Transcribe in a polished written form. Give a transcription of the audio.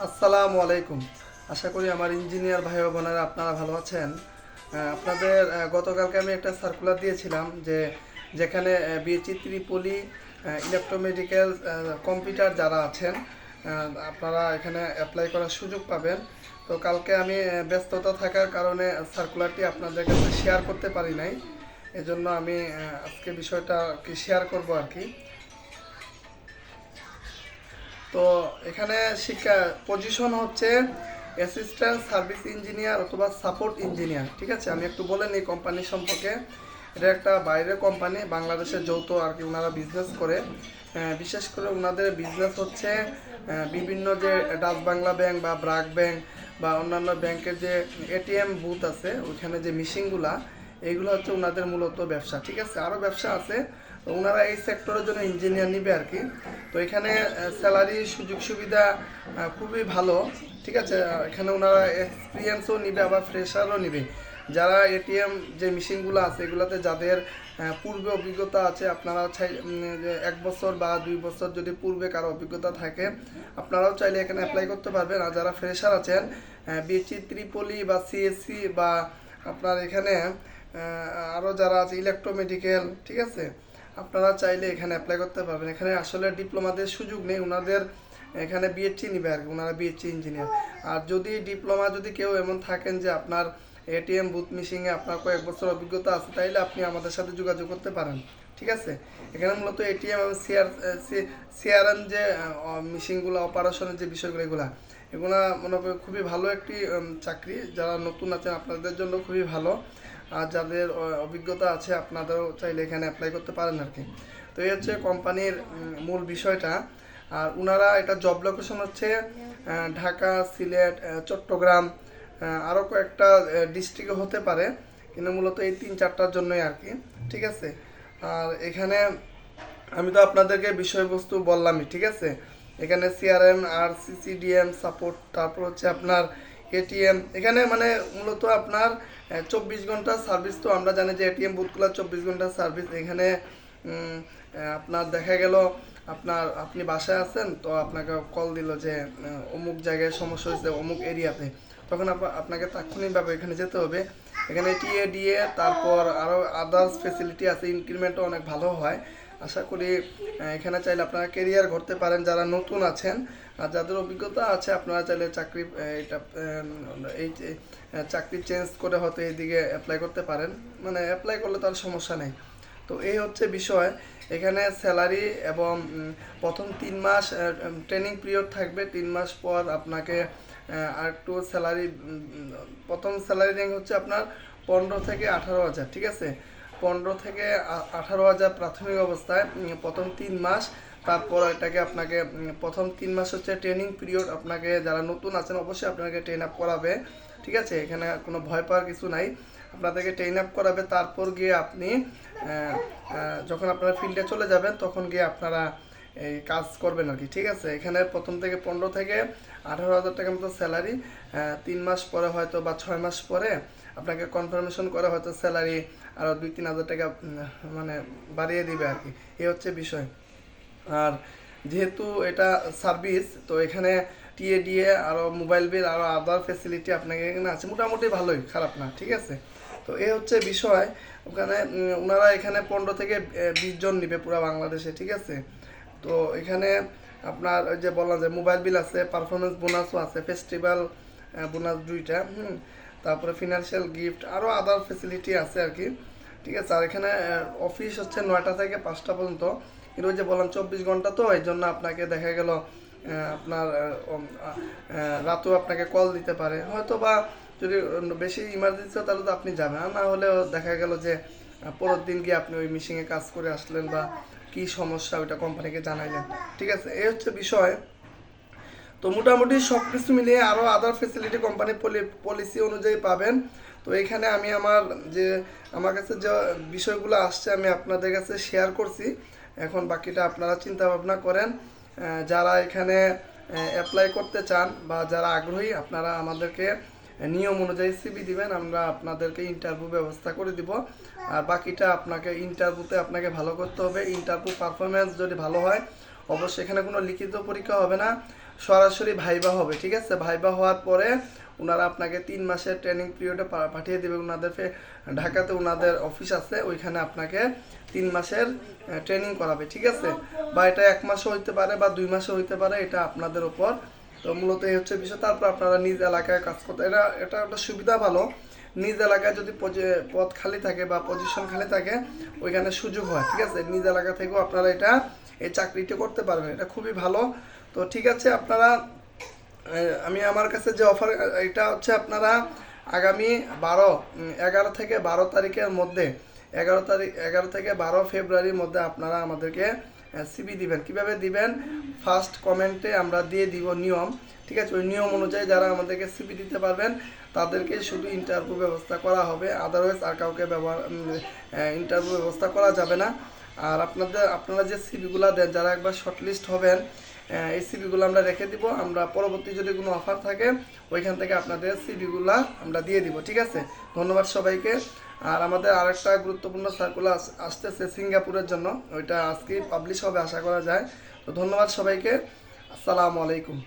আসসালামু আলাইকুম। আশা করি আমার ইঞ্জিনিয়ার ভাই ও বোনেরা আপনারা ভালো আছেন। আপনাদের গতকালকে আমি একটা সার্কুলার দিয়েছিলাম যে যেখানে বিএসসি ত্রিপলি ইলেকট্রোমেডিক্যাল কম্পিউটার যারা আছেন আপনারা এখানে অ্যাপ্লাই করার সুযোগ পাবেন। তো কালকে আমি ব্যস্ততা থাকার কারণে সার্কুলারটি আপনাদের কাছে শেয়ার করতে পারি নাই। এজন্য আমি আজকে বিষয়টা কি শেয়ার করব আর কি। তো এখানে শিক্ষা পজিশন হচ্ছে অ্যাসিস্ট্যান্ট সার্ভিস ইঞ্জিনিয়ার অথবা সাপোর্ট ইঞ্জিনিয়ার। ঠিক আছে, আমি একটু বলে নিই কোম্পানি সম্পর্কে। এটা একটা বাইরের কোম্পানি, বাংলাদেশের যৌথ আর কি ওনারা বিজনেস করে। বিশেষ করে ওনাদের বিজনেস হচ্ছে বিভিন্ন যে ডাচ বাংলা ব্যাংক বা ব্রাক ব্যাংক বা অন্যান্য ব্যাংকের যে এটিএম বুথ আছে ওইখানে যে মেশিনগুলা, এইগুলো হচ্ছে ওনাদের মূলত ব্যবসা। ঠিক আছে, আরও ব্যবসা আছে। তো ওনারা এই সেক্টরের জন্য ইঞ্জিনিয়ার নিবে আর কি। তো এখানে স্যালারি সুযোগ সুবিধা খুবই ভালো। ঠিক আছে, এখানে ওনারা এক্সপিরিয়েন্সও নিবে আবার ফ্রেশারও নিবে। যারা এটিএম যে মেশিনগুলো আছে এগুলোতে যাদের পূর্বে অভিজ্ঞতা আছে, আপনারা চাই যে 1 বছর বা 2 বছর যদি পূর্বে কারো অভিজ্ঞতা থাকে আপনারাও চাইলে এখানে অ্যাপ্লাই করতে পারবেন। আর যারা ফ্রেশার আছেন বিএসসি ত্রিপলি বা সিএসসি বা আপনার এখানে আরও যারা আছে ইলেকট্রোমেডিক্যাল, ঠিক আছে, আপনারা চাইলে এখানে অ্যাপ্লাই করতে পারবেন। এখানে আসলে ডিপ্লোমাদের সুযোগ নেই, ওনাদের এখানে বিএসসি নিবে আর কি, ওনারা বিএসসি ইঞ্জিনিয়ার। আর যদি ডিপ্লোমা যদি কেউ এমন থাকেন যে আপনার এটিএম বুথ মেশিনে আপনার কয়েক বছর অভিজ্ঞতা আছে তাইলে আপনি আমাদের সাথে যোগাযোগ করতে পারেন। ঠিক আছে, এখানে মূলত এটিএম এবং সিআরএম যে মেশিনগুলো অপারেশনের যে বিষয়গুলো এগুলা মনে করি খুবই ভালো একটি চাকরি। যারা নতুন আছেন আপনাদের জন্য খুবই ভালো। আর যাদের অভিজ্ঞতা আছে আপনাদেরও চাইলে এখানে অ্যাপ্লাই করতে পারেন আর কি। তো এই হচ্ছে কোম্পানির মূল বিষয়টা। আর ওনারা এটা জব লোকেশন হচ্ছে ঢাকা, সিলেট, চট্টগ্রাম, আরও কয়েকটা ডিস্ট্রিক্টে হতে পারে, কিন্তু মূলত এই 3-4টার জন্যই আর কি। ঠিক আছে, আর এখানে আমি তো আপনাদেরকে বিষয়বস্তু বললামই। ঠিক আছে, এখানে সিআরএম আর সিসিডিএম সাপোর্ট, তারপর হচ্ছে আপনার এটিএম। এখানে মানে মূলত আপনার 24 ঘন্টা সার্ভিস। তো আমরা জানি যে এটিএম বুথগুলো 24 ঘন্টা সার্ভিস। এখানে আপনার দেখা গেল আপনি বাসায় আছেন, তো আপনাকে কল দিল যে অমুক জায়গায় সমস্যা হয়েছে অমুক এরিয়াতে, তখন আপনাকে তাৎক্ষণিকভাবে এখানে যেতে হবে। এখানে টিএ ডিএ তারপর আরও আদার্স ফেসিলিটি আছে, ইনক্রিমেন্টও অনেক ভালো হয়। আশা করি এখানে চাইলে আপনারা কেরিয়ার গড়তে পারেন যারা নতুন আছেন। আর যাদের অভিজ্ঞতা আছে আপনারা চাইলে চাকরি এটা এই চাকরি চেঞ্জ করে হয়তো এইদিকে অ্যাপ্লাই করতে পারেন, মানে অ্যাপ্লাই করলে তার সমস্যা নেই। তো এই হচ্ছে বিষয়। এখানে স্যালারি এবং প্রথম 3 মাস ট্রেনিং পিরিয়ড থাকবে। 3 মাস পর আপনাকে আর একটু স্যালারি, প্রথম স্যালারি র্যাঙ্ক হচ্ছে আপনার 15 থেকে 18 হাজার। ঠিক আছে, 15 থেকে 18 হাজার প্রাথমিক অবস্থায় প্রথম 3 মাস। তারপর এটাকে আপনাকে প্রথম 3 মাস হচ্ছে ট্রেনিং পিরিয়ড। আপনাকে যারা নতুন আছেন অবশ্যই আপনাকে ট্রেন আপ করাবে। ঠিক আছে, এখানে কোনো ভয় পাওয়ার কিছু নাই, আপনাদেরকে ট্রেন আপ করাবে। তারপর গিয়ে আপনি যখন আপনারা ফিল্ডে চলে যাবেন তখন গিয়ে আপনারা এই কাজ করবেন আর কি। ঠিক আছে, এখানে প্রথম থেকে 15 থেকে 18 হাজার টাকার মতো স্যালারি। 3 মাস পরে হয়তো বা 6 মাস পরে আপনাকে কনফার্মেশন করে হয়তো স্যালারি আরও 2-3 হাজার টাকা মানে বাড়িয়ে দিবে আর কি। এই হচ্ছে বিষয়। আর যেহেতু এটা সার্ভিস, তো এখানে টিএডিএ আরও মোবাইল বিল আরও আদার ফেসিলিটি আপনাকে এখানে আছে, মোটামুটি ভালোই, খারাপ না। ঠিক আছে, তো এই হচ্ছে বিষয়। ওখানে ওনারা এখানে 15 থেকে 20 জন নিবে পুরো বাংলাদেশে। ঠিক আছে, তো এখানে আপনার ওই যে বললাম যে মোবাইল বিল আছে, পারফরমেন্স বোনাসও আছে, ফেস্টিভ্যাল বোনাস 2টা, তারপরে ফিনান্সিয়াল গিফট আরও আদার ফেসিলিটি আছে আর কি। ঠিক আছে, আর এখানে অফিস হচ্ছে 9টা থেকে 5টা পর্যন্ত। কিন্তু ওই যে বললাম 24 ঘন্টা, তো এই জন্য আপনাকে দেখা গেল আপনার রাতেও আপনাকে কল দিতে পারে হয়তো, বা যদি বেশি ইমার্জেন্সি হয় তাহলে তো আপনি যাবেন, আর না হলেও দেখা গেল যে পরের দিন গিয়ে আপনি ওই মেশিনে কাজ করে আসলেন বা কী সমস্যা ওইটা কোম্পানিকে জানাইলেন। ঠিক আছে, এই হচ্ছে বিষয়। তো মোটামুটি সব কিছু মিলিয়ে আরও আদার ফেসিলিটি কোম্পানির পলিসি অনুযায়ী পাবেন। তো এখানে আমি আমার কাছে যে বিষয়গুলো আসছে আমি আপনাদের কাছে শেয়ার করছি। এখন বাকিটা আপনারা চিন্তা ভাবনা করেন। যারা এখানে অ্যাপ্লাই করতে চান বা যারা আগ্রহী আপনারা আমাদেরকে নিয়ম অনুযায়ী সিভি দিবেন, আমরা আপনাদেরকে ইন্টারভিউ ব্যবস্থা করে দিব। আর বাকিটা আপনাকে ইন্টারভিউতে আপনাকে ভালো করতে হবে। ইন্টারভিউ পারফরমেন্স যদি ভালো হয় অবশ্যই এখানে কোনো লিখিত পরীক্ষা হবে না, সরাসরি ভাইবা হবে, ঠিক আছে। ভাইবা হওয়ার পরে ওনারা আপনাকে 3 মাসের ট্রেনিং পিরিয়ডে পাঠিয়ে দেবে ওনাদের ঢাকাতে ওনাদের অফিস আছে, ওইখানে আপনাকে 3 মাসের ট্রেনিং করাবে, ঠিক আছে। বা এটা 1 মাসও হইতে পারে বা 2 মাসও হইতে পারে, এটা আপনাদের উপর। তো মূলত এই হচ্ছে বিষয়। তারপর আপনারা নিজ এলাকায় কাজ করতে, এটা একটা সুবিধা ভালো। নিজ এলাকায় যদি পদ খালি থাকে বা পজিশন খালি থাকে, ওইখানে সুযোগ হয়, ঠিক আছে। নিজ এলাকা থেকেও আপনারা এই চাকরিটা করতে পারবেন, এটা খুবই ভালো। তো ঠিক আছে, আপনারা আমি আমার কাছে যে অফার, এটা হচ্ছে আপনারা আগামী 11 থেকে 12 তারিখের মধ্যে, 11 থেকে 12 ফেব্রুয়ারির মধ্যে আপনারা আমাদেরকে সিভি দিবেন। কিভাবে দিবেন? ফার্স্ট কমেন্টে আমরা দিয়ে দিব নিয়ম, ঠিক আছে। ওই নিয়ম অনুযায়ী যারা আমাদেরকে সিভি দিতে পারবেন তাদেরকে শুধু ইন্টারভিউ ব্যবস্থা করা হবে, আদারওয়াইজ আর কাউকে ইন্টারভিউ ব্যবস্থা করা যাবে না। আর আপনারা যে সিভিগুলো দেন, যারা একবার শর্টলিস্ট হবেন, এই সিভিগুলো আমরা রেখে দিব। আমরা পরবর্তী যদি কোনো অফার থাকে ওইখান থেকে আপনাদের সিভিগুলো আমরা দিয়ে দিব, ঠিক আছে। ধন্যবাদ সবাইকে। আর আমাদের আরেকটা গুরুত্বপূর্ণ সার্কুলার আসতেছে সিঙ্গাপুরের জন্য, ওইটা আজকেই পাবলিশ হবে আশা করা যায়। তো ধন্যবাদ সবাইকে, আসসালামু আলাইকুম।